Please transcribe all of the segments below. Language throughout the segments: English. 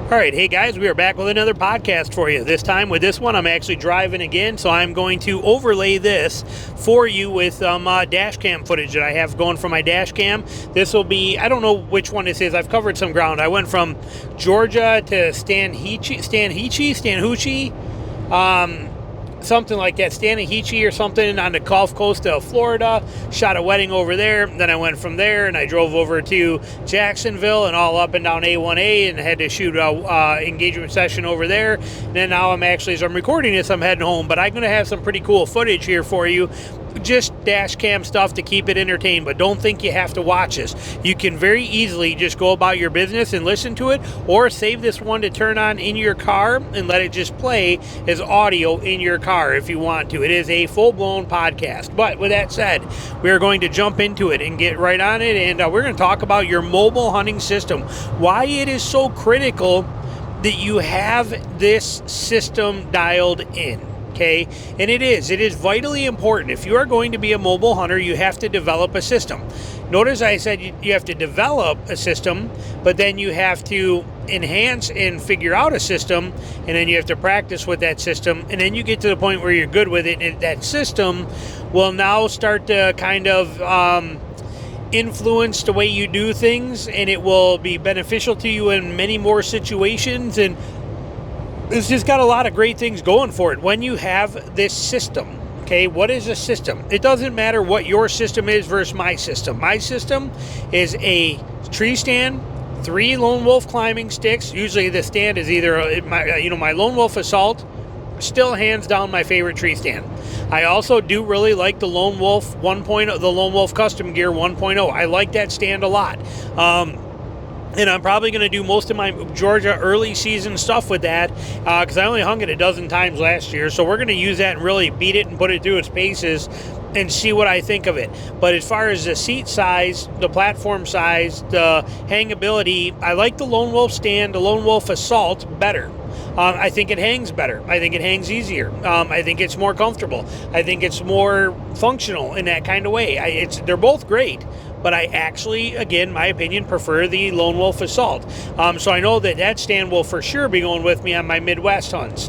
All right, hey guys, we are back with another podcast for you. This time with this one, I'm actually driving again, so I'm going to overlay this for you with dash cam footage that I have going from my dash cam. This will be, I don't know which one this is. I've covered some ground. I went from Georgia to Stanhichi, something like that, Stanhichi or something, on the Gulf Coast of Florida. Shot a wedding over there. Then I went from there and I drove over to Jacksonville and all up and down A1A and had to shoot a engagement session over there. And then now I'm actually, as I'm recording this, I'm heading home. But I'm going to have some pretty cool footage here for you. Just dash cam stuff to keep it entertained, but don't think you have to watch this. You can very easily just go about your business and listen to it, or save this one to turn on in your car and let it just play as audio in your car if you want to. It is a full-blown podcast. But with that said, we are going to jump into it and get right on it, and we're going to talk about your mobile hunting system, why it is so critical that you have this system dialed in. Okay, and it is vitally important. If you are going to be a mobile hunter, you have to develop a system. Notice I said you have to develop a system, but then you have to enhance and figure out a system, and then you have to practice with that system, and then you get to the point where you're good with it, and that system will now start to kind of influence the way you do things, and it will be beneficial to you in many more situations, and it's just got a lot of great things going for it when you have this system. Okay, what is a system? It doesn't matter what your system is versus my system. My system is a tree stand, 3 lone wolf climbing sticks. Usually the stand is either my lone wolf assault, still hands down my favorite tree stand. I also do really like the lone wolf 1.0, the lone wolf custom gear 1.0. I like that stand a lot. And I'm probably going to do most of my Georgia early season stuff with that because I only hung it a dozen times last year. So we're going to use that and really beat it and put it through its paces and see what I think of it. But as far as the seat size, the platform size, the hangability, I like the Lone Wolf stand, the Lone Wolf Assault better. I think it hangs better. I think it hangs easier. I think it's more comfortable. I think it's more functional in that kind of way. They're both great. But I actually, again, my opinion, prefer the Lone Wolf Assault. So I know that stand will for sure be going with me on my Midwest hunts.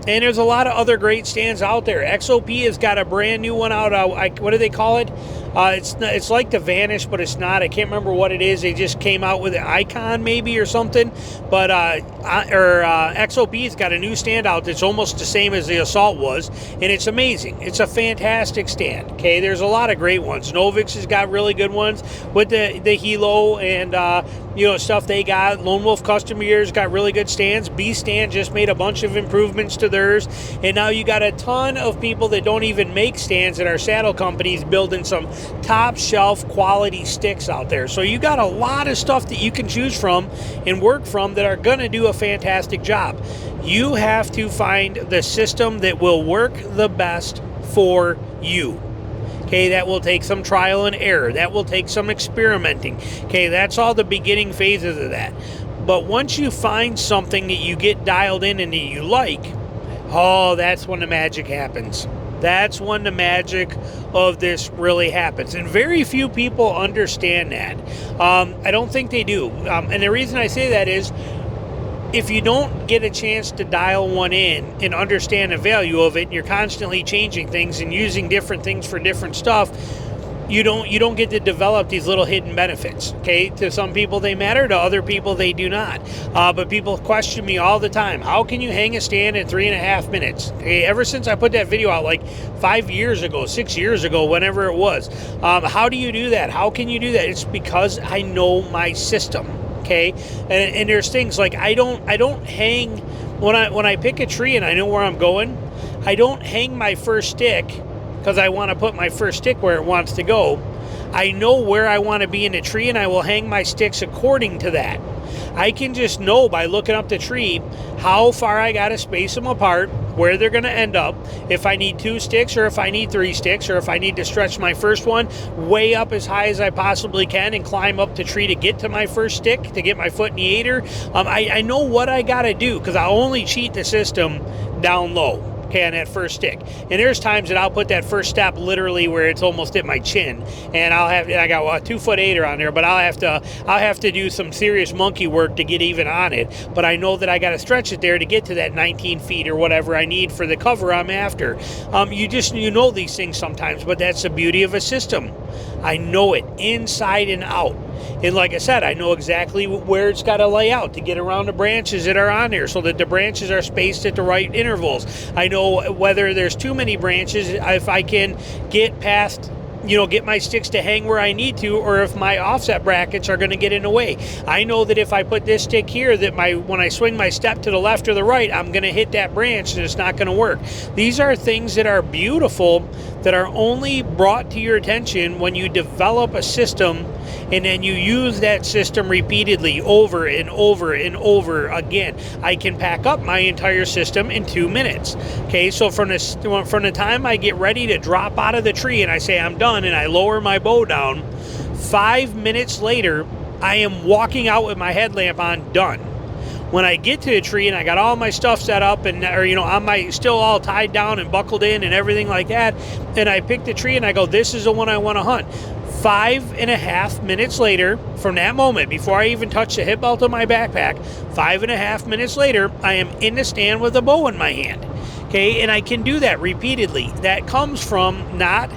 And there's a lot of other great stands out there. XOP has got a brand new one out. What do they call it? It's like the Vanish, but it's not. I can't remember what it is. They just came out with an Icon maybe or something. But XOP's got a new stand out that's almost the same as the Assault was, and it's amazing. It's a fantastic stand. Okay, there's a lot of great ones. Novix has got really good ones with the Hilo and stuff they got. Lone Wolf Custom Gear's got really good stands. B Stand just made a bunch of improvements to theirs, and now you got a ton of people that don't even make stands that are saddle companies building some top shelf quality sticks out there. So you got a lot of stuff that you can choose from and work from that are going to do a fantastic job. You have to find the system that will work the best for you. Okay, that will take some trial and error. That will take some experimenting. Okay, that's all the beginning phases of that. But once you find something that you get dialed in and that you like, that's when the magic happens. That's when the magic of this really happens. And very few people understand that. I don't think they do. And the reason I say that is, if you don't get a chance to dial one in and understand the value of it, and you're constantly changing things and using different things for different stuff, you don't get to develop these little hidden benefits. Okay, to some people they matter, to other people they do not. But people question me all the time, how can you hang a stand in 3.5 minutes? Okay, ever since I put that video out like 5 years ago, 6 years ago, whenever it was, how do you do that? How can you do that? It's because I know my system. Okay, and there's things like I don't hang when I pick a tree and I know where I'm going. I don't hang my first stick because I want to put my first stick where it wants to go. I know where I want to be in the tree, and I will hang my sticks according to that. I can just know by looking up the tree how far I got to space them apart, where they're going to end up, if I need 2 sticks or if I need 3 sticks, or if I need to stretch my first one way up as high as I possibly can and climb up the tree to get to my first stick, to get my foot in the aider. I know what I got to do because I only cheat the system down low. okay, on that first stick. And there's times that I'll put that first step literally where it's almost at my chin, and I got a 2'8" on there, but I'll have to do some serious monkey work to get even on it. But I know that I got to stretch it there to get to that 19 feet or whatever I need for the cover I'm after. You know these things sometimes, but that's the beauty of a system. I know it inside and out. And like I said, I know exactly where it's got to lay out to get around the branches that are on there so that the branches are spaced at the right intervals. I know whether there's too many branches, if I can get past, get my sticks to hang where I need to, or if my offset brackets are going to get in the way. I know that if I put this stick here, that when I swing my step to the left or the right, I'm going to hit that branch and it's not going to work. These are things that are beautiful, that are only brought to your attention when you develop a system and then you use that system repeatedly over and over and over again. I can pack up my entire system in 2 minutes. Okay, so from the time I get ready to drop out of the tree and I say I'm done and I lower my bow down, 5 minutes later, I am walking out with my headlamp on, done. When I get to the tree and I got all my stuff set up and I'm still all tied down and buckled in and everything like that, and I pick the tree and I go, this is the one I want to hunt. 5.5 minutes later, from that moment, before I even touch the hip belt of my backpack, 5.5 minutes later, I am in the stand with a bow in my hand. Okay, and I can do that repeatedly. That comes from not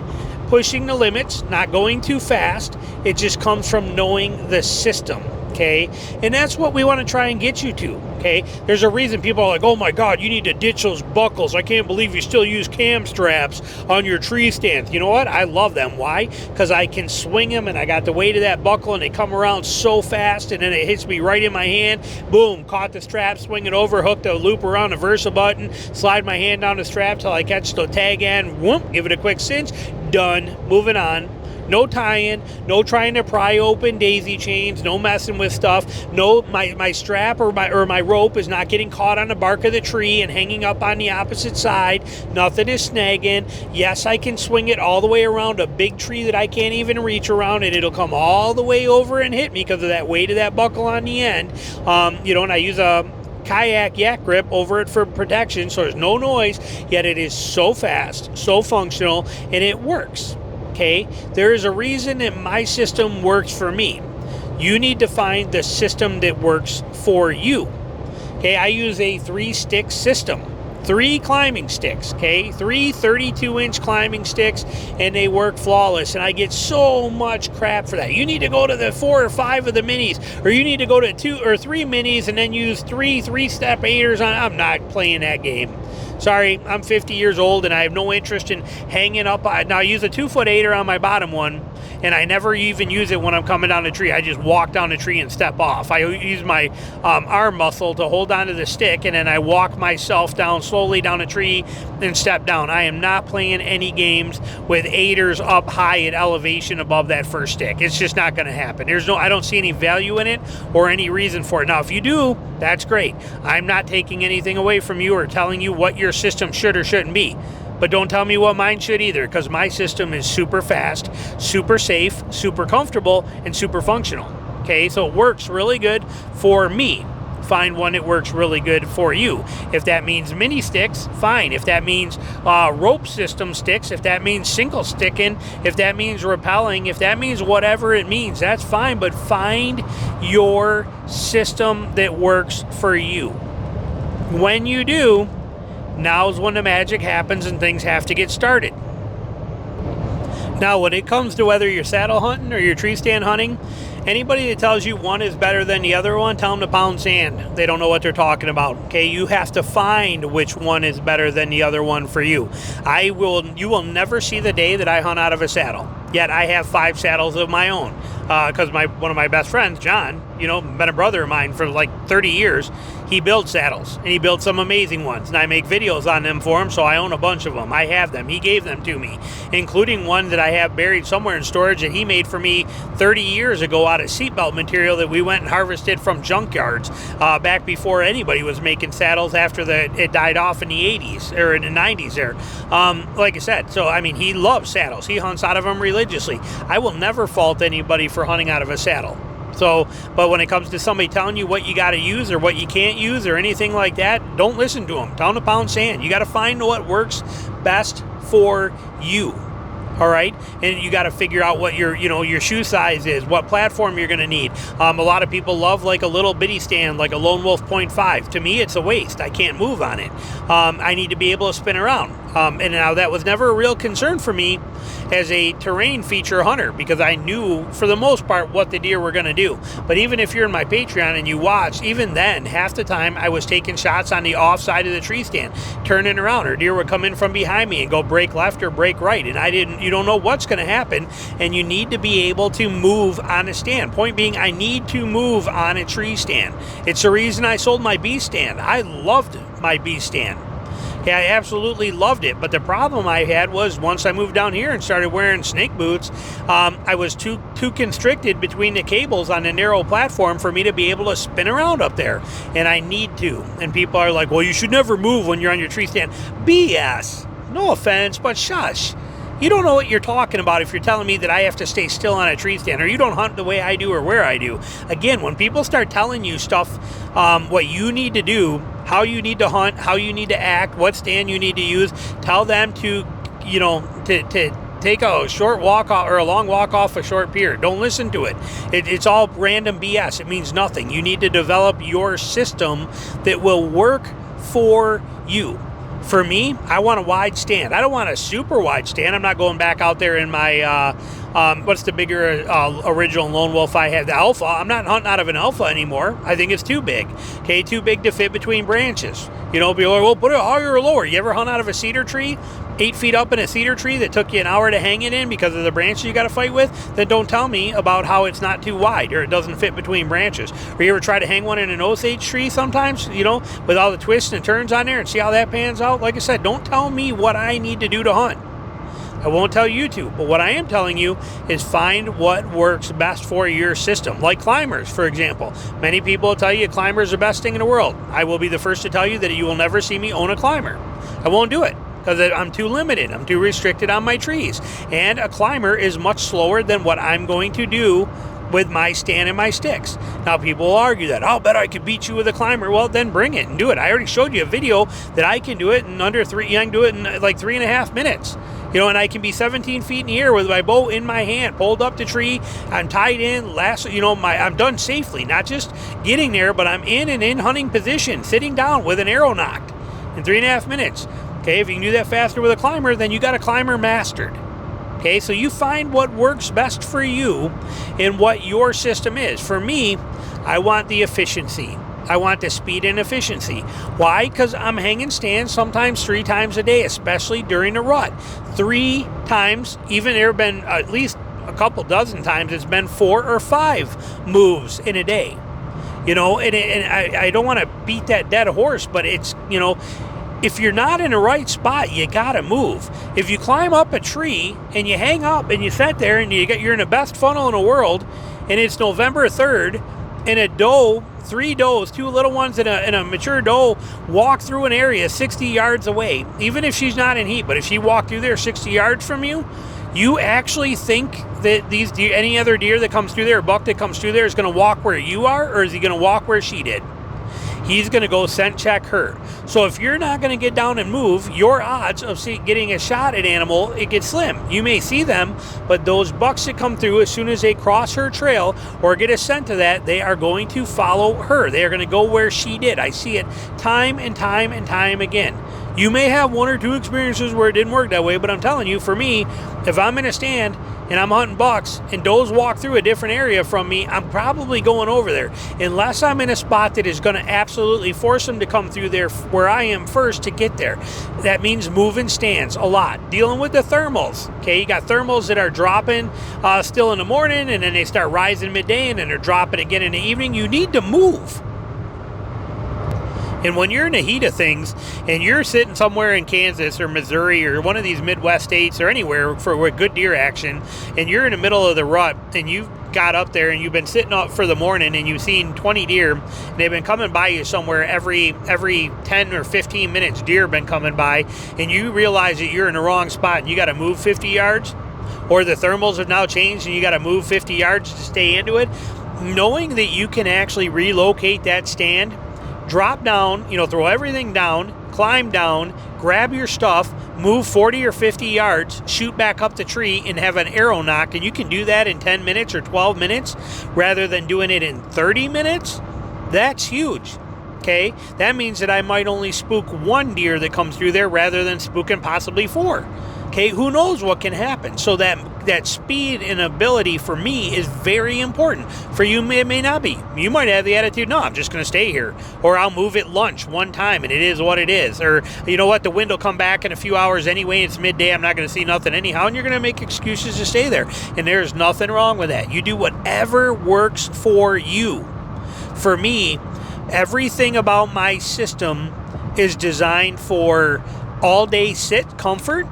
pushing the limits, not going too fast. It just comes from knowing the system. Okay, and that's what we want to try and get you to. Okay, there's a reason people are like, oh my God, you need to ditch those buckles. I can't believe you still use cam straps on your tree stands. You know what? I love them. Why? Because I can swing them and I got the weight of that buckle and they come around so fast and then it hits me right in my hand. Boom, caught the strap, swing it over, hook the loop around the Versa button, slide my hand down the strap till I catch the tag end, whoop, give it a quick cinch, done, moving on. No tying, no trying to pry open daisy chains, no messing with stuff. No, my strap or my rope is not getting caught on the bark of the tree and hanging up on the opposite side. Nothing is snagging. Yes, I can swing it all the way around a big tree that I can't even reach around, and it'll come all the way over and hit me because of that weight of that buckle on the end. And I use a kayak yak grip over it for protection, so there's no noise, yet it is so fast, so functional, and it works. Okay, there is a reason that my system works for me. You need to find the system that works for you. Okay, I use a 3-stick system, 3 climbing sticks, okay, 3 32-inch climbing sticks, and they work flawless, and I get so much crap for that. You need to go to the 4 or 5 of the minis, or you need to go to 2 or 3 minis and then use 3 3-step 8ers on. I'm not playing that game. Sorry, I'm 50 years old and I have no interest in hanging up. Now I use a 2'8" on my bottom one, and I never even use it when I'm coming down the tree. I just walk down the tree and step off. I use my arm muscle to hold onto the stick, and then I walk myself down slowly down the tree and step down. I am not playing any games with 8ers up high at elevation above that first stick. It's just not going to happen. I don't see any value in it or any reason for it. Now, if you do, that's great. I'm not taking anything away from you or telling you what your system should or shouldn't be. But don't tell me what mine should either, because my system is super fast, super safe, super comfortable, and super functional. Okay, so it works really good for me. Find one that works really good for you. If that means mini sticks, fine. If that means rope system sticks, if that means single sticking, if that means rappelling, if that means whatever it means, that's fine. But find your system that works for you. When you do, now's when the magic happens and things have to get started. Now, when it comes to whether you're saddle hunting or you're tree stand hunting, anybody that tells you one is better than the other one, tell them to pound sand. They don't know what they're talking about. Okay, you have to find which one is better than the other one for you. You will never see the day that I hunt out of a saddle. Yet I have 5 saddles of my own. Because one of my best friends, John, been a brother of mine for like 30 years. He builds saddles, and he builds some amazing ones, and I make videos on them for him, so I own a bunch of them. I have them. He gave them to me, including one that I have buried somewhere in storage that he made for me 30 years ago out of seatbelt material that we went and harvested from junkyards back before anybody was making saddles after it died off in the 80s, or in the 90s there. Like I said, so, he loves saddles. He hunts out of them religiously. I will never fault anybody for hunting out of a saddle. So, but when it comes to somebody telling you what you got to use or what you can't use or anything like that, don't listen to them. Tell them to pound sand. You got to find what works best for you. All right, and you got to figure out what your shoe size is, what platform you're going to need. A lot of people love like a little bitty stand, like a Lone Wolf 0.5. To me, it's a waste. I can't move on it. I need to be able to spin around. And now that was never a real concern for me as a terrain feature hunter, because I knew for the most part what the deer were going to do. But even if you're in my Patreon and you watch, even then, half the time I was taking shots on the off side of the tree stand, turning around, or deer would come in from behind me and go break left or break right, and you don't know what's going to happen, and you need to be able to move on a stand. Point being, I need to move on a tree stand. It's the reason I sold my bee stand. I loved my bee stand. Yeah, I absolutely loved it, but the problem I had was once I moved down here and started wearing snake boots, I was too constricted between the cables on the narrow platform for me to be able to spin around up there, and I need to. And people are like, well, you should never move when you're on your tree stand. BS. No offense, but shush. You don't know what you're talking about if you're telling me that I have to stay still on a tree stand, or you don't hunt the way I do or where I do. Again, when people start telling you stuff, what you need to do, how you need to hunt, how you need to act, what stand you need to use, tell them to take a short walk off or a long walk off a short pier. Don't listen to it. It's all random BS. It means nothing. You need to develop your system that will work for you. For me, I want a wide stand. I don't want a super wide stand. I'm not going back out there in my, what's the bigger original Lone Wolf I had? The Alpha. I'm not hunting out of an Alpha anymore. I think it's too big. Okay, too big to fit between branches. People are like, well, put it higher or lower. You ever hunt out of a cedar tree? 8 feet up in a cedar tree that took you an hour to hang it in because of the branches you got to fight with? Then don't tell me about how it's not too wide or it doesn't fit between branches. Or you ever try to hang one in an Osage tree sometimes, with all the twists and turns on there and see how that pans out? Like I said, don't tell me what I need to do to hunt. I won't tell you to, but what I am telling you is find what works best for your system. Like climbers, for example. Many people will tell you a climber is the best thing in the world. I will be the first to tell you that you will never see me own a climber. I won't do it, because I'm too limited. I'm too restricted on my trees. And a climber is much slower than what I'm going to do with my stand and my sticks. Now, people will argue that, I'll bet I could beat you with a climber. Well, then bring it and do it. I already showed you a video that I can do it in under 3, I can do it in like 3.5 minutes. And I can be 17 feet in the air with my bow in my hand, pulled up the tree, I'm tied in, I'm done safely, not just getting there, but I'm in hunting position, sitting down with an arrow nocked in 3.5 minutes. Okay, if you can do that faster with a climber, then you got a climber mastered. Okay, so you find what works best for you and what your system is. For me, I want the efficiency. I want the speed and efficiency. Why? Because I'm hanging stands sometimes 3 times a day, especially during the rut. 3 times, even there have been at least a couple dozen times, it's been 4 or 5 moves in a day. And I don't want to beat that dead horse, but it's, if you're not in the right spot, you gotta move. If you climb up a tree and you hang up and you sit there and you're in the best funnel in the world, and it's November 3rd, and a doe, 3 does, 2 little ones and a mature doe walk through an area 60 yards away, even if she's not in heat, but if she walked through there 60 yards from you, you actually think that these deer, any other deer that comes through there, a buck that comes through there, is going to walk where you are, or is he going to walk where she did? He's going to go scent check her. So if you're not going to get down and move, your odds of getting a shot at animal, it gets slim. You may see them, but those bucks that come through, as soon as they cross her trail or get a scent of that, they are going to follow her. They are going to go where she did. I see it time and time and time again. You may have 1 or 2 experiences where it didn't work that way, but I'm telling you, for me, if I'm in a stand and I'm hunting bucks and does walk through a different area from me, I'm probably going over there. Unless I'm in a spot that is going to absolutely force them to come through there where I am first to get there. That means moving stands a lot. Dealing with the thermals. Okay, you got thermals that are dropping still in the morning, and then they start rising midday, and then they're dropping again in the evening. You need to move. And when you're in the heat of things and you're sitting somewhere in Kansas or Missouri or one of these Midwest states or anywhere for good deer action, and you're in the middle of the rut and you've got up there and you've been sitting up for the morning and you've seen 20 deer, and they've been coming by you somewhere every 10 or 15 minutes, deer have been coming by, and you realize that you're in the wrong spot and you got to move 50 yards, or the thermals have now changed and you got to move 50 yards to stay into it, knowing that you can actually relocate that stand, drop down, throw everything down, climb down, grab your stuff, move 40 or 50 yards, shoot back up the tree, and have an arrow nock, and you can do that in 10 minutes or 12 minutes rather than doing it in 30 minutes, that's huge. Okay, that means that I might only spook one deer that comes through there rather than spooking possibly 4. Okay, who knows what can happen? So that speed and ability for me is very important. For you, it may not be. You might have the attitude, no, I'm just going to stay here. Or I'll move at lunch one time and it is what it is. Or, you know what, the wind will come back in a few hours anyway. It's midday. I'm not going to see nothing anyhow. And you're going to make excuses to stay there. And there's nothing wrong with that. You do whatever works for you. For me, everything about my system is designed for all-day sit comfort,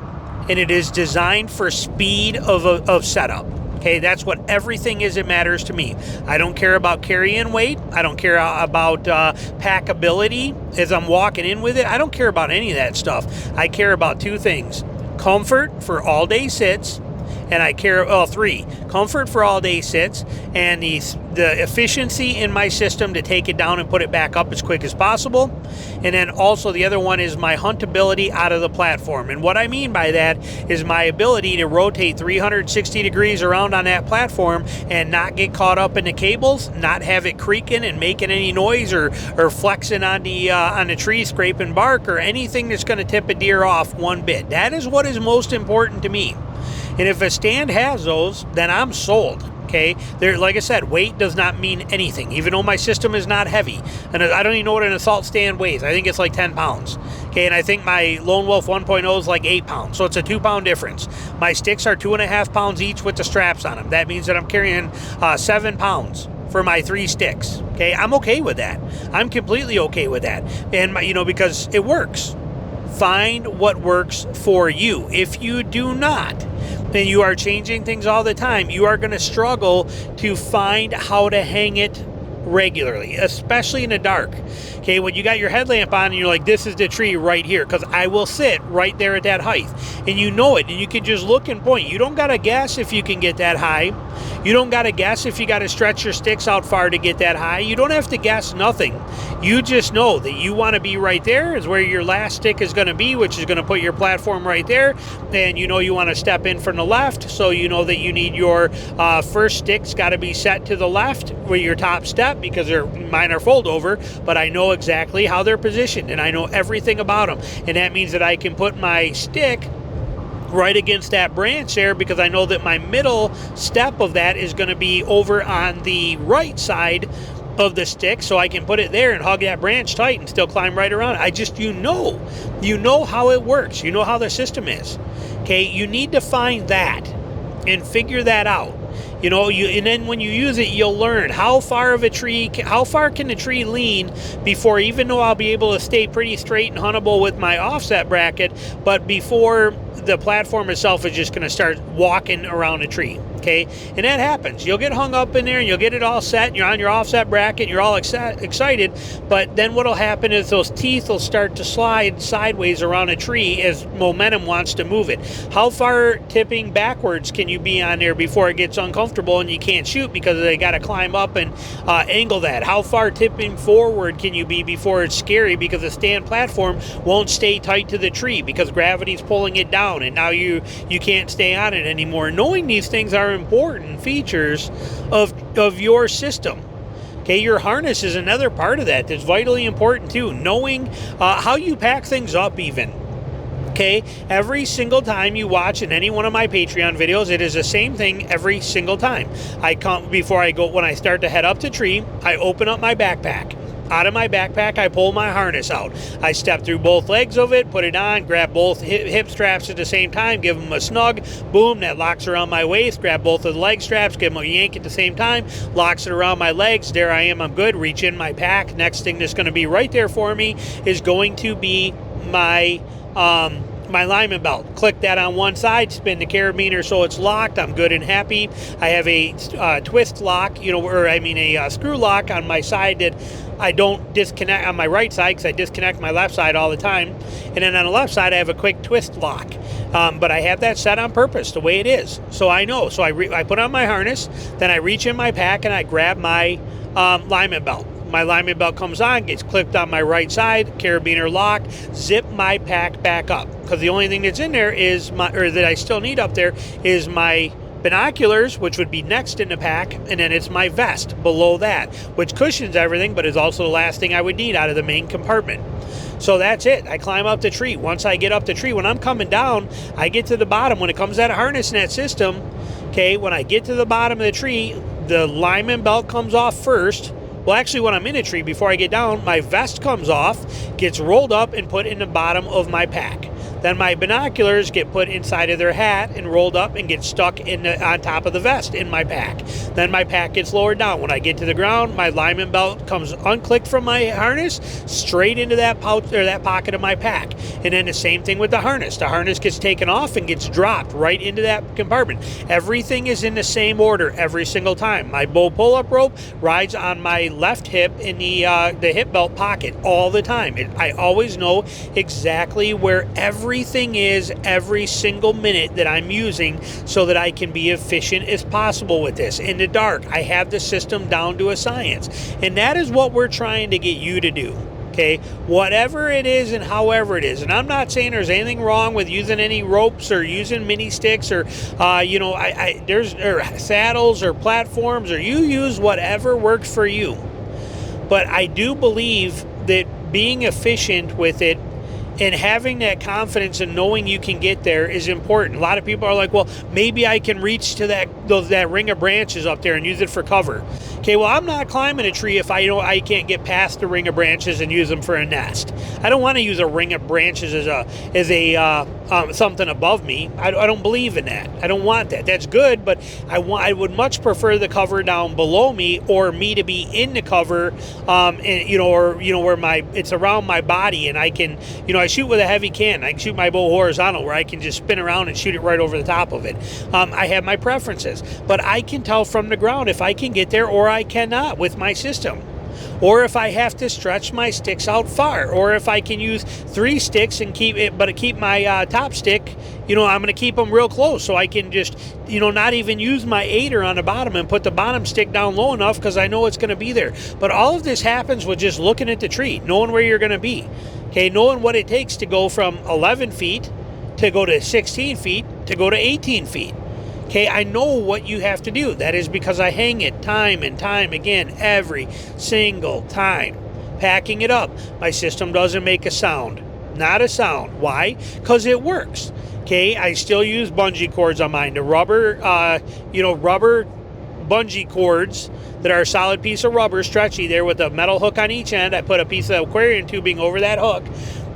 and it is designed for speed of setup. Okay, that's what everything is. It matters to me. I don't care about carrying weight. I don't care about packability as I'm walking in with it. I don't care about any of that stuff. I care about 2 things: comfort for all-day sits, and I care, 3, comfort for all-day sits, and the efficiency in my system to take it down and put it back up as quick as possible. And then also the other one is my huntability out of the platform. And what I mean by that is my ability to rotate 360 degrees around on that platform and not get caught up in the cables, not have it creaking and making any noise or flexing on the tree, scraping bark, or anything that's going to tip a deer off one bit. That is what is most important to me. And if a stand has those, then I'm sold. Okay, like I said, weight does not mean anything, even though my system is not heavy. And I don't even know what an assault stand weighs. I think it's like 10 pounds. Okay, and I think my Lone Wolf 1.0 is like 8 pounds. So it's a 2-pound difference. My sticks are 2.5 pounds each with the straps on them. That means that I'm carrying 7 pounds for my 3 sticks. Okay, I'm okay with that. I'm completely okay with that. And because it works. Find what works for you. If you do not, then you are changing things all the time. You are going to struggle to find how to hang it regularly, especially in the dark. Okay, when you got your headlamp on and you're like, this is the tree right here, because I will sit right there at that height. And you know it, and you can just look and point. You don't got to guess if you can get that high. You don't got to guess if you got to stretch your sticks out far to get that high. You don't have to guess nothing. You just know that you want to be right there is where your last stick is going to be, which is going to put your platform right there. And you want to step in from the left, so you know that you need your first stick's got to be set to the left with your top step, because mine are fold over, but I know exactly how they're positioned and I know everything about them. And that means that I can put my stick right against that branch there, because I know that my middle step of that is going to be over on the right side of the stick, so I can put it there and hug that branch tight and still climb right around. You know how it works. You know how the system is. Okay, you need to find that and figure that out. And then when you use it, you'll learn how far can the tree lean before, even though I'll be able to stay pretty straight and huntable with my offset bracket, but before the platform itself is just going to start walking around a tree. Okay, and that happens. You'll get hung up in there and you'll get it all set and you're on your offset bracket and you're all excited, but then what'll happen is those teeth will start to slide sideways around a tree as momentum wants to move it. How far tipping backwards can you be on there before it gets uncomfortable and you can't shoot because they got to climb up and angle that? How far tipping forward can you be before it's scary because the stand platform won't stay tight to the tree because gravity's pulling it down and now you can't stay on it anymore? Knowing these things are important features of your system. Okay, your harness is another part of that that's vitally important too. Knowing how you pack things up even. Okay, every single time you watch in any one of my Patreon videos, it is the same thing every single time. When I start to head up the tree, I open up my backpack. Out of my backpack, I pull my harness out. I step through both legs of it, put it on, grab both hip straps at the same time, give them a snug, boom, that locks around my waist, grab both of the leg straps, give them a yank at the same time, locks it around my legs, there I am, I'm good, reach in my pack. Next thing that's going to be right there for me is going to be my lineman belt. Click that on one side, spin the carabiner so it's locked. I'm good and happy. I have a twist lock, a screw lock on my side that I don't disconnect on my right side because I disconnect my left side all the time. And then on the left side, I have a quick twist lock. But I have that set on purpose the way it is. So I know. So I put on my harness, then I reach in my pack and I grab my lineman belt. My lineman belt comes on, gets clipped on my right side, carabiner lock, zip my pack back up. Because the only thing that's in there is that I still need up there is my binoculars, which would be next in the pack, and then it's my vest below that, which cushions everything, but is also the last thing I would need out of the main compartment. So that's it. I climb up the tree. Once I get up the tree, when I'm coming down, I get to the bottom. When it comes out of harness in that system, okay, when I get to the bottom of the tree, the lineman belt comes off first. Well, actually, when I'm in a tree, before I get down, my vest comes off, gets rolled up and put in the bottom of my pack. Then my binoculars get put inside of their hat and rolled up and get stuck on top of the vest in my pack. Then my pack gets lowered down. When I get to the ground, my lineman belt comes unclicked from my harness straight into that pouch or that pocket of my pack. And then the same thing with the harness. The harness gets taken off and gets dropped right into that compartment. Everything is in the same order every single time. My bow pull-up rope rides on my left hip in the hip belt pocket all the time. I always know exactly where everything is every single minute that I'm using so that I can be efficient as possible with this. In the dark, I have the system down to a science. And that is what we're trying to get you to do. Okay, whatever it is and however it is. And I'm not saying there's anything wrong with using any ropes or using mini sticks or, there's saddles or platforms, or you use whatever works for you. But I do believe that being efficient with it and having that confidence and knowing you can get there is important. A lot of people are like, well, maybe I can reach to that ring of branches up there and use it for cover. Okay, well, I'm not climbing a tree if I can't get past the ring of branches and use them for a nest. I don't want to use a ring of branches as something above me. I don't believe in that. I don't want that. That's good, but I would much prefer the cover down below me, or me to be in the cover, where it's around my body, and I can, I shoot with a heavy cannon. I can shoot my bow horizontal, where I can just spin around and shoot it right over the top of it. I have my preferences, but I can tell from the ground if I can get there or I cannot with my system. Or if I have to stretch my sticks out far, or if I can use 3 sticks and keep my top stick, I'm going to keep them real close, so I can just, not even use my aider on the bottom and put the bottom stick down low enough because I know it's going to be there. But all of this happens with just looking at the tree, knowing where you're going to be. Okay, knowing what it takes to go from 11 feet to go to 16 feet to go to 18 feet. Okay, I know what you have to do. That is because I hang it time and time again, every single time. Packing it up. My system doesn't make a sound. Not a sound. Why? Because it works. Okay, I still use bungee cords on mine. The rubber bungee cords that are a solid piece of rubber, stretchy there with a metal hook on each end. I put a piece of aquarium tubing over that hook,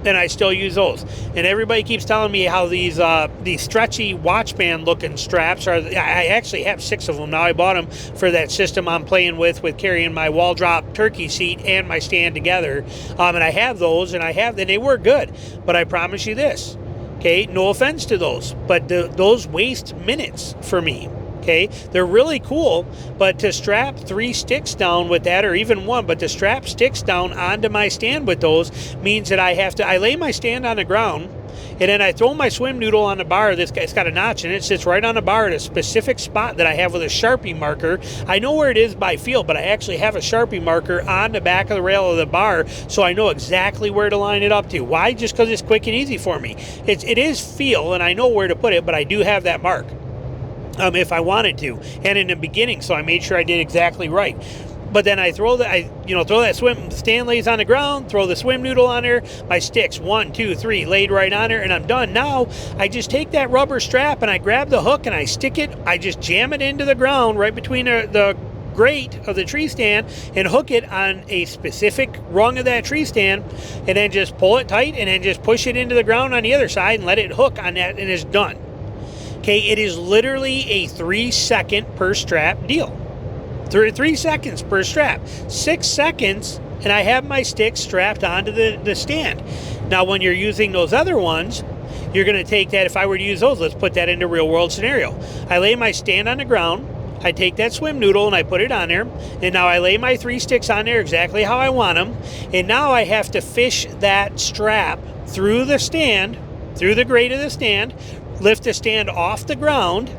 and I still use those. And everybody keeps telling me how these stretchy watch band looking straps are. I actually have 6 of them now. I bought them for that system I'm playing with carrying my wall drop turkey seat and my stand together. And I have those, and they work good. But I promise you this, okay, no offense to those, but those waste minutes for me. Okay, they're really cool, but to strap 3 sticks down with that, or even 1, but to strap sticks down onto my stand with those means that I lay my stand on the ground, and then I throw my swim noodle on the bar. It's got a notch in it. It sits right on the bar at a specific spot that I have with a Sharpie marker. I know where it is by feel, but I actually have a Sharpie marker on the back of the rail of the bar, so I know exactly where to line it up to. Why? Just because it's quick and easy for me. It is feel, and I know where to put it, but I do have that mark. If I wanted to, and in the beginning, so I made sure I did exactly right. But then I throw that swim stand lays on the ground, throw the swim noodle on there, my sticks 1, 2, 3 laid right on there, and I'm done. Now I just take that rubber strap and I grab the hook and I stick it. I just jam it into the ground right between the grate of the tree stand and hook it on a specific rung of that tree stand, and then just pull it tight and then just push it into the ground on the other side and let it hook on that, and it's done. Okay, it is literally a 3-second per strap deal. 3 seconds per strap. 6 seconds, and I have my stick strapped onto the stand. Now, when you're using those other ones, you're going to take that. If I were to use those, let's put that into real world scenario. I lay my stand on the ground. I take that swim noodle and I put it on there. And now I lay my 3 sticks on there exactly how I want them. And now I have to fish that strap through the stand, through the grate of the stand, lift the stand off the ground,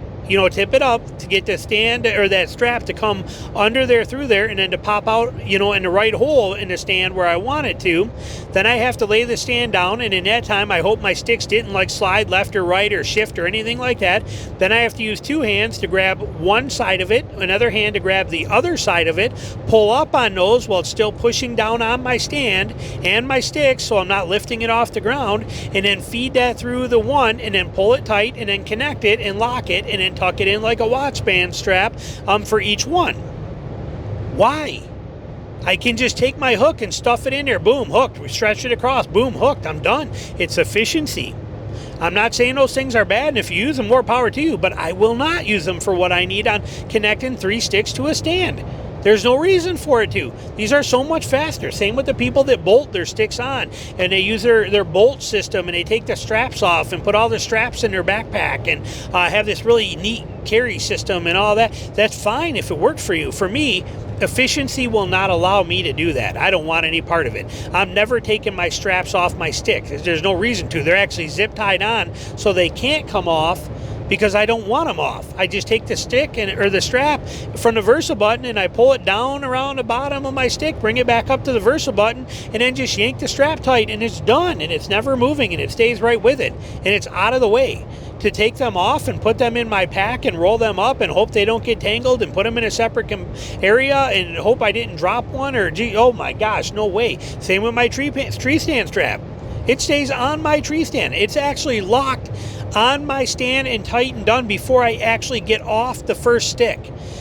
tip it up to get the stand or that strap to come under there, through there, and then to pop out, in the right hole in the stand where I want it to. Then I have to lay the stand down, and in that time, I hope my sticks didn't slide left or right or shift or anything like that. Then I have to use two hands to grab one side of it, another hand to grab the other side of it, pull up on those while it's still pushing down on my stand and my sticks so I'm not lifting it off the ground, and then feed that through the one, and then pull it tight, and then connect it and lock it, and then tuck it in like a watch band strap for each one. Why? I can just take my hook and stuff it in there. Boom, hooked. We stretch it across. Boom, hooked. I'm done. It's efficiency. I'm not saying those things are bad, and if you use them, more power to you, but I will not use them for what I need on connecting 3 sticks to a stand. There's no reason for it to. These are so much faster. Same with the people that bolt their sticks on, and they use their bolt system, and they take the straps off and put all the straps in their backpack and have this really neat carry system and all that. That's fine if it worked for you. For me, efficiency will not allow me to do that. I don't want any part of it. I'm never taking my straps off my sticks. There's no reason to. They're actually zip tied on so they can't come off, because I don't want them off. I just take the stick or the strap from the Versa button, and I pull it down around the bottom of my stick, bring it back up to the Versa button, and then just yank the strap tight, and it's done, and it's never moving, and it stays right with it, and it's out of the way. To take them off and put them in my pack and roll them up and hope they don't get tangled and put them in a separate area and hope I didn't drop one, or oh my gosh, no way. Same with my tree stand strap. It stays on my tree stand. It's actually locked on my stand and tight and done before I actually get off the first stick.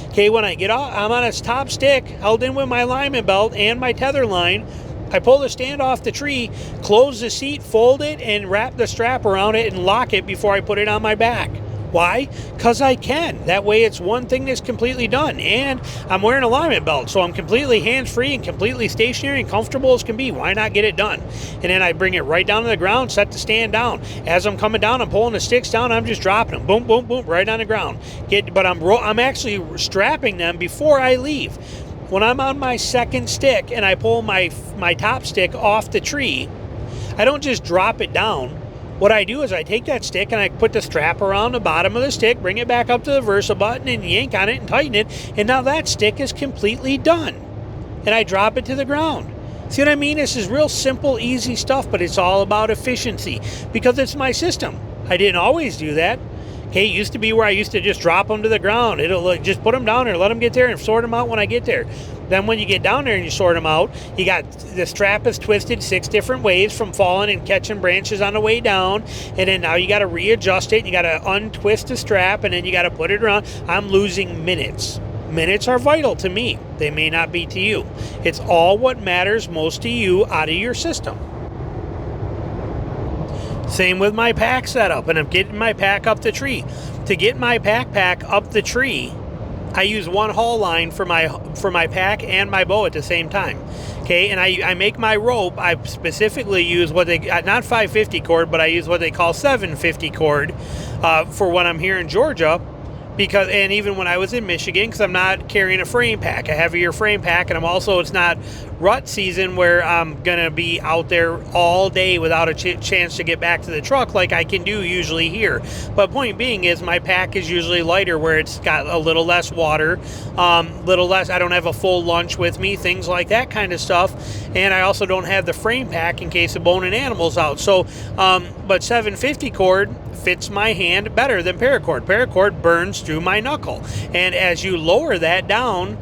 Okay, when I get off, I'm on its top stick, held in with my alignment belt and my tether line. I pull the stand off the tree, close the seat, fold it, and wrap the strap around it and lock it before I put it on my back. Why? Because I can. That way it's one thing that's completely done. And I'm wearing an alignment belt, so I'm completely hands-free and completely stationary and comfortable as can be. Why not get it done? And then I bring it right down to the ground, set the stand down. As I'm coming down, I'm pulling the sticks down, I'm just dropping them. Boom, boom, boom, right on the ground. But I'm actually strapping them before I leave. When I'm on my second stick and I pull my top stick off the tree, I don't just drop it down. What I do is I take that stick and I put the strap around the bottom of the stick, bring it back up to the Versa button and yank on it and tighten it, and now that stick is completely done. And I drop it to the ground. See what I mean? This is real simple, easy stuff, but it's all about efficiency because it's my system. I didn't always do that. Okay, it used to be where I used to just drop them to the ground. It'll just put them down there, let them get there, and sort them out when I get there. Then when you get down there and you sort them out, you got the strap is twisted 6 different ways from falling and catching branches on the way down, and then now you got to readjust it. You got to untwist the strap, and then you got to put it around. I'm losing minutes. Minutes are vital to me. They may not be to you. It's all what matters most to you out of your system. Same with my pack setup, and I'm getting my pack up the tree. To get my backpack up the tree, I use one haul line for my pack and my bow at the same time. Okay, and I make my rope. I specifically use what they, not 550 cord, but I use what they call 750 cord for when I'm here in Georgia. Because, and even when I was in Michigan, because I'm not carrying a frame pack, a heavier frame pack, and it's not rut season where I'm going to be out there all day without a chance to get back to the truck like I can do usually here. But point being is my pack is usually lighter where it's got a little less water, little less, I don't have a full lunch with me, things like that kind of stuff. And I also don't have the frame pack in case of boning animals out. So, but 750 cord fits my hand better than paracord. Paracord burns through my knuckle. And as you lower that down,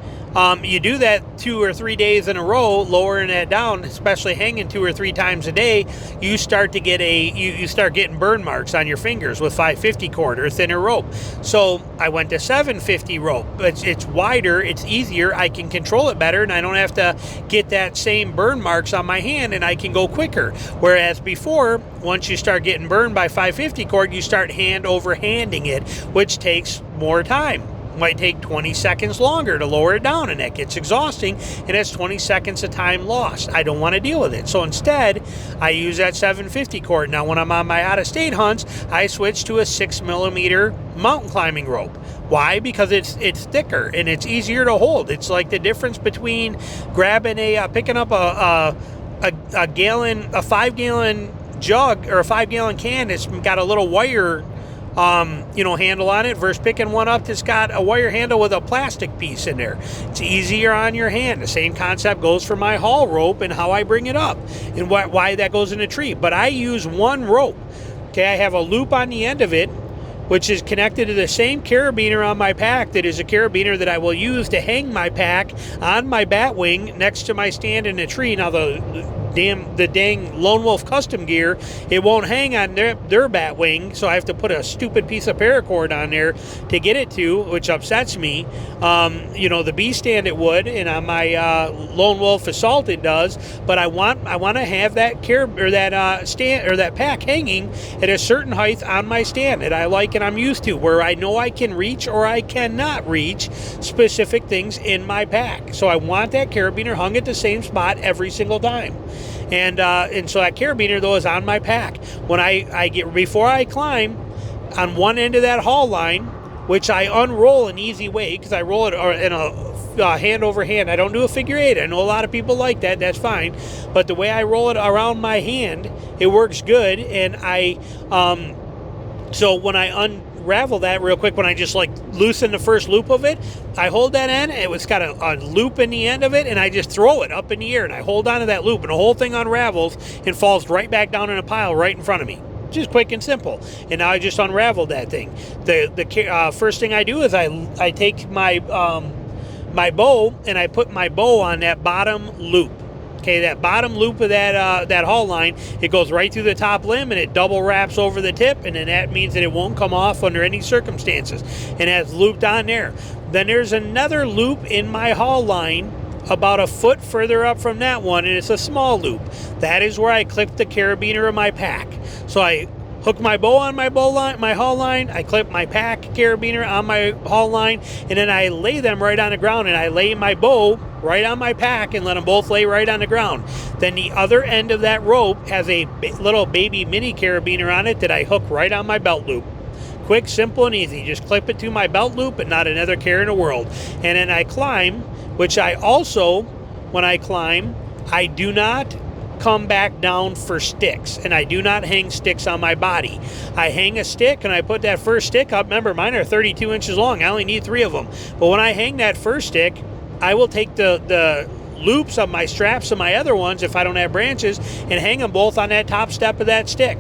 you do that 2 or 3 days in a row, lowering that down, especially hanging 2 or 3 times a day, you start to get you start getting burn marks on your fingers with 550 cord or thinner rope. So I went to 750 rope. It's wider, it's easier, I can control it better, and I don't have to get that same burn marks on my hand, and I can go quicker. Whereas before, once you start getting burned by 550 cord, you start hand over handing it, which takes more time. Might take 20 seconds longer to lower it down, and that gets exhausting, and that's 20 seconds of time lost. I don't want to deal with it. So instead, I use that 750 cord. Now, when I'm on my out-of-state hunts, I switch to a 6mm mountain climbing rope. Why? Because it's thicker and it's easier to hold. It's like the difference between grabbing picking up a 5-gallon jug or a 5-gallon can that's got a little wire handle on it versus picking one up that's got a wire handle with a plastic piece in there. It's easier on your hand. The same concept goes for my haul rope and how I bring it up and why that goes in a tree. But I use one rope. Okay, I have a loop on the end of it, which is connected to the same carabiner on my pack that is a carabiner that I will use to hang my pack on my bat wing next to my stand in a tree. Now the dang Lone Wolf custom gear, it won't hang on their bat wing, so I have to put a stupid piece of paracord on there to get it to, which upsets me. The B stand it would, and on my Lone Wolf Assault it does, but I want to have that stand or that pack hanging at a certain height on my stand that I like and I'm used to, where I know I can reach or I cannot reach specific things in my pack. So I want that carabiner hung at the same spot every single time. And so that carabiner though is on my pack. When before I climb on one end of that haul line, which I unroll an easy way because I roll it in a hand over hand. I don't do a figure eight. I know a lot of people like that. That's fine. But the way I roll it around my hand, it works good. And so when I unravel that real quick, when I just loosen the first loop of it, I hold that end, it's got a loop in the end of it, and I just throw it up in the air and I hold onto that loop and the whole thing unravels and falls right back down in a pile right in front of me. Just quick and simple. And now I just unraveled that thing. The first thing I do is I take my my bow and I put my bow on that bottom loop. Okay, that bottom loop of that haul line, it goes right through the top limb and it double wraps over the tip, and then that means that it won't come off under any circumstances, and it's looped on there. Then there's another loop in my haul line about a foot further up from that one, and it's a small loop. That is where I clip the carabiner of my pack. So I hook my bow on my haul line, I clip my pack carabiner on my haul line, and then I lay them right on the ground, and I lay my bow right on my pack and let them both lay right on the ground. Then the other end of that rope has a little baby mini carabiner on it that I hook right on my belt loop. Quick, simple, and easy. Just clip it to my belt loop and not another care in the world. And then I climb, which I also, when I climb, I do not come back down for sticks, and I do not hang sticks on my body. I hang a stick and I put that first stick up. Remember, mine are 32 inches long. I only need 3 of them. But when I hang that first stick, I will take the loops of my straps of my other ones, if I don't have branches, and hang them both on that top step of that stick.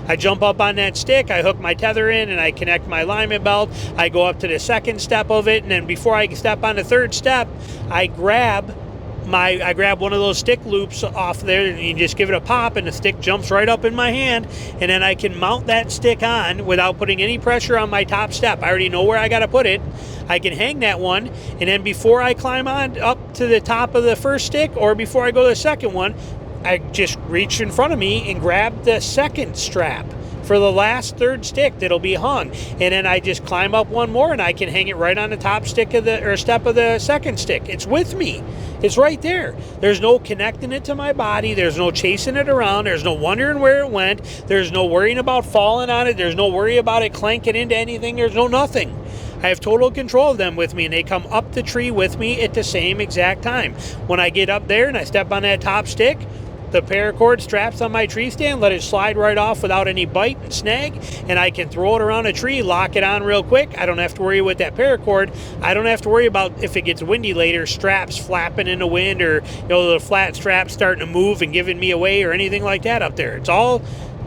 I jump up on that stick, I hook my tether in, and I connect my alignment belt. I go up to the second step of it, and then before I step on the third step, I grab one of those stick loops off there, and you just give it a pop and the stick jumps right up in my hand, and then I can mount that stick on without putting any pressure on my top step. I already know where I got to put it. I can hang that one, and then before I climb on up to the top of the first stick, or before I go to the second one, I just reach in front of me and grab the second strap for the last third stick that'll be hung, and then I just climb up one more and I can hang it right on the top stick of step of the second stick. It's with me. It's right there. There's no connecting it to my body. There's no chasing it around. There's no wondering where it went. There's no worrying about falling on it. There's no worry about it clanking into anything. There's no nothing. I have total control of them with me, and they come up the tree with me at the same exact time. When I get up there and I step on that top stick, the paracord straps on my tree stand, let it slide right off without any bite and snag, and I can throw it around a tree, lock it on real quick. I don't have to worry with that paracord. I don't have to worry about, if it gets windy later, straps flapping in the wind, or the flat straps starting to move and giving me away or anything like that up there.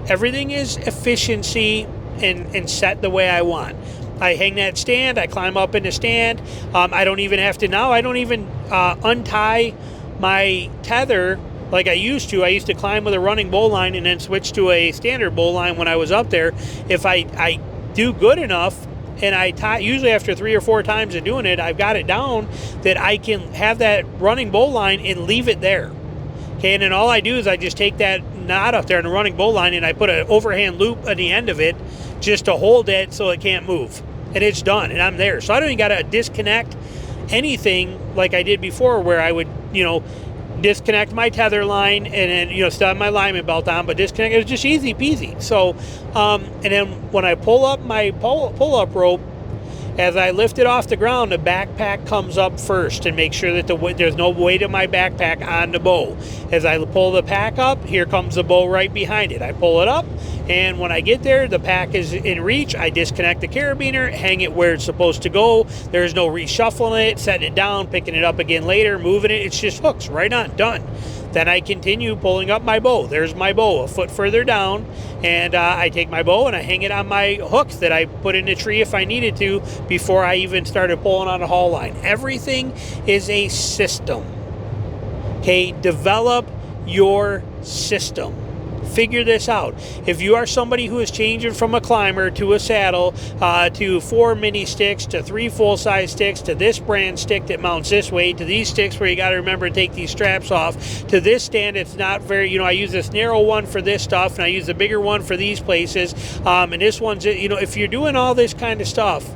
Everything is efficiency and set the way I want. I hang that stand, I climb up in the stand. I don't even untie my tether like I used to. I used to climb with a running bow line and then switch to a standard bow line when I was up there. If I do good enough, and I tie, usually after 3 or 4 times of doing it, I've got it down that I can have that running bow line and leave it there. Okay, and then all I do is I just take that knot up there in the running bow line and I put an overhand loop at the end of it just to hold it so it can't move. And it's done, and I'm there. So I don't even got to disconnect anything like I did before, where I would, disconnect my tether line and then, still have my alignment belt on, but disconnect. It was just easy peasy. So, and then when I pull up my pull-up rope, As I lift it off the ground, the backpack comes up first and make sure that there's no weight of my backpack on the bow. As I pull the pack up, here comes the bow right behind it. I pull it up, and when I get there, the pack is in reach. I disconnect the carabiner, hang it where it's supposed to go. There's no reshuffling it, setting it down, picking it up again later, moving it. It's just hooks, right on, done. Then I continue pulling up my bow. There's my bow a foot further down, and I take my bow and I hang it on my hooks that I put in the tree if I needed to before I even started pulling on a haul line. Everything is a system. Okay, develop your system. Figure this out. If you are somebody who is changing from a climber to a saddle, to 4 mini sticks, to 3 full-size sticks, to this brand stick that mounts this way, to these sticks where you got to remember to take these straps off, to this stand, it's not very, I use this narrow one for this stuff, and I use the bigger one for these places, and this one's, if you're doing all this kind of stuff,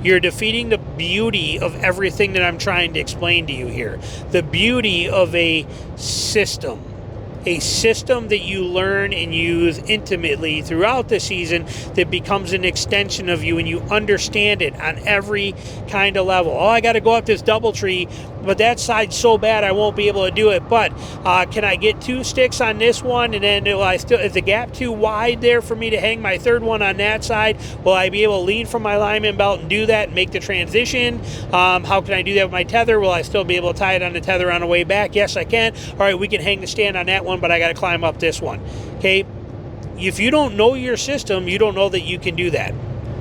you're defeating the beauty of everything that I'm trying to explain to you here. The beauty of a system. A system that you learn and use intimately throughout the season that becomes an extension of you, and you understand it on every kind of level. Oh, I got to go up this double tree, but that side's so bad I won't be able to do it. But can I get 2 sticks on this one, and then is the gap too wide there for me to hang my third one on that side? Will I be able to lean from my lineman belt and do that and make the transition? How can I do that with my tether? Will I still be able to tie it on the tether on the way back? Yes, I can. All right, we can hang the stand on that one, but I got to climb up this one. Okay, if you don't know your system, you don't know that you can do that.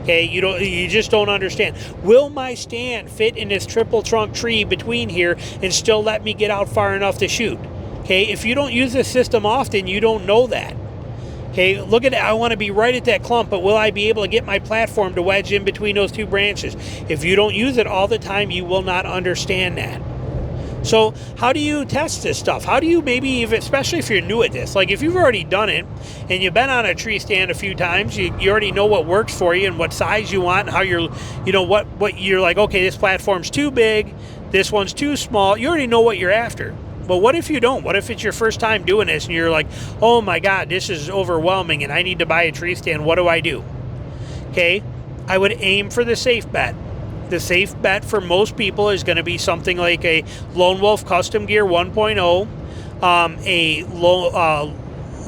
Okay, you just don't understand. Will my stand fit in this triple trunk tree between here and still let me get out far enough to shoot? Okay, if you don't use this system often, you don't know that. Okay, look at it. I want to be right at that clump, but will I be able to get my platform to wedge in between those 2 branches? If you don't use it all the time, you will not understand that. So how do you test this stuff? How do you especially if you're new at this, like if you've already done it and you've been on a tree stand a few times, you already know what works for you and what size you want and how what you're like, okay, this platform's too big, this one's too small. You already know what you're after. But what if you don't? What if it's your first time doing this and you're like, oh my God, this is overwhelming and I need to buy a tree stand. What do I do? Okay, I would aim for the safe bet. The safe bet for most people is going to be something like a Lone Wolf Custom Gear 1.0, a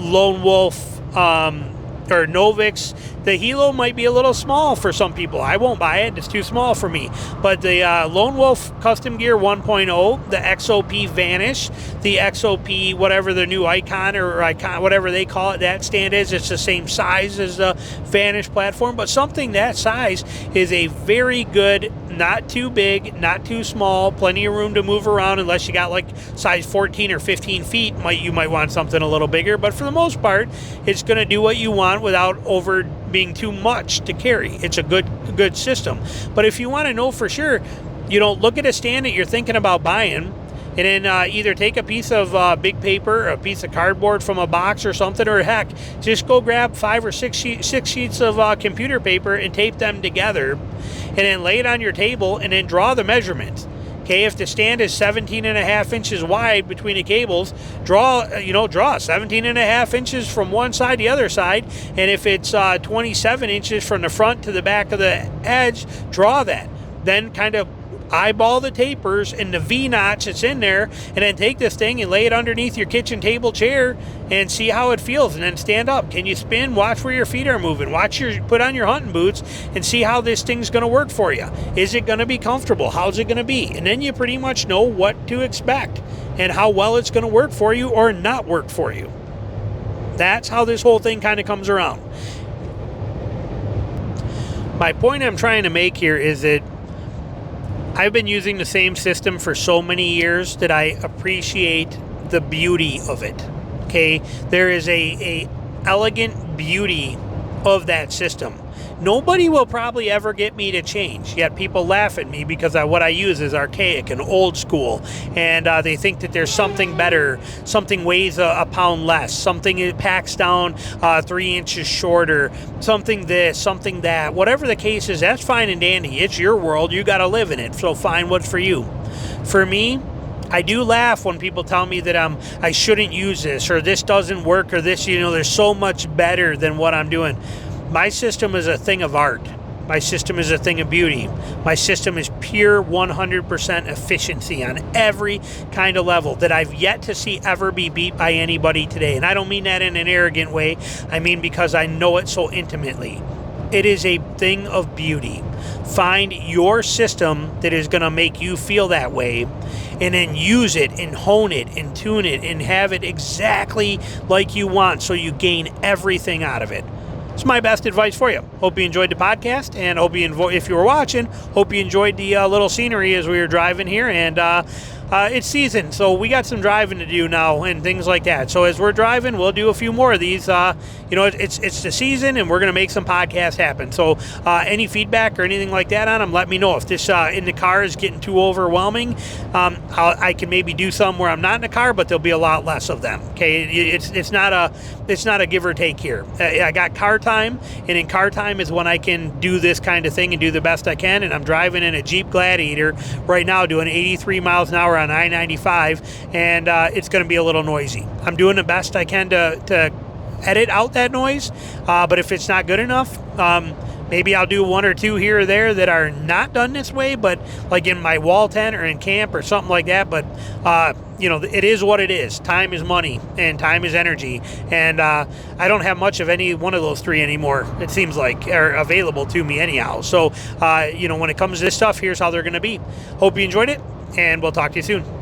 Lone Wolf or Novix. The Hilo might be a little small for some people. I won't buy it. It's too small for me. But the Lone Wolf Custom Gear 1.0, the XOP Vanish, the XOP, whatever the new icon or icon, whatever they call it, that stand is, it's the same size as the Vanish platform. But something that size is a very good, not too big, not too small, plenty of room to move around unless you got like size 14 or 15 feet. You might want something a little bigger. But for the most part, it's going to do what you want without over being too much to carry. It's a good system. But if you want to know for sure, look at a stand that you're thinking about buying, and then either take a piece of big paper, a piece of cardboard from a box or something, or heck, just go grab 5 or 6 sheets of computer paper and tape them together, and then lay it on your table and then draw the measurements. Okay, if the stand is 17.5 inches wide between the cables, draw 17.5 inches from one side to the other side. And if it's 27 inches from the front to the back of the edge, draw that. Then kind of eyeball the tapers and the V-notch that's in there, and then take this thing and lay it underneath your kitchen table chair and see how it feels, and then stand up. Can you spin? Watch where your feet are moving. Put on your hunting boots and see how this thing's going to work for you. Is it going to be comfortable? How's it going to be? And then you pretty much know what to expect and how well it's going to work for you or not work for you. That's how this whole thing kind of comes around. My point I'm trying to make here is that I've been using the same system for so many years that I appreciate the beauty of it. Okay, there is a elegant beauty of that system. Nobody will probably ever get me to change, yet people laugh at me because what I use is archaic and old school, and they think that there's something better, something weighs a pound less, something it packs down 3 inches shorter, something this, something that. Whatever the case is, that's fine and dandy. It's your world. You got to live in it, so find what's for you. For me, I do laugh when people tell me that I shouldn't use this, or this doesn't work, or this, there's so much better than what I'm doing. My system is a thing of art. My system is a thing of beauty. My system is pure 100% efficiency on every kind of level that I've yet to see ever be beat by anybody today. And I don't mean that in an arrogant way. I mean because I know it so intimately. It is a thing of beauty. Find your system that is going to make you feel that way, and then use it and hone it and tune it and have it exactly like you want so you gain everything out of it. It's my best advice for you. Hope you enjoyed the podcast, and hope you if you were watching, hope you enjoyed the little scenery as we were driving here. And it's season, so we got some driving to do now and things like that. So as we're driving, we'll do a few more of these. It's the season, and we're going to make some podcasts happen. So any feedback or anything like that on them, let me know. If this in the car is getting too overwhelming, I can maybe do some where I'm not in the car, but there'll be a lot less of them. Okay, it's not a give or take here. I got car time, and in car time is when I can do this kind of thing and do the best I can. And I'm driving in a Jeep Gladiator right now, doing 83 miles an hour on I-95, and it's going to be a little noisy. I'm doing the best I can to edit out that noise, but if it's not good enough, maybe I'll do one or two here or there that are not done this way, but like in my wall tent or in camp or something like that. But it is what it is. Time is money, and time is energy, and I don't have much of any one of those three anymore, it seems like, are available to me anyhow. So when it comes to this stuff, here's how they're going to be. Hope you enjoyed it, and we'll talk to you soon.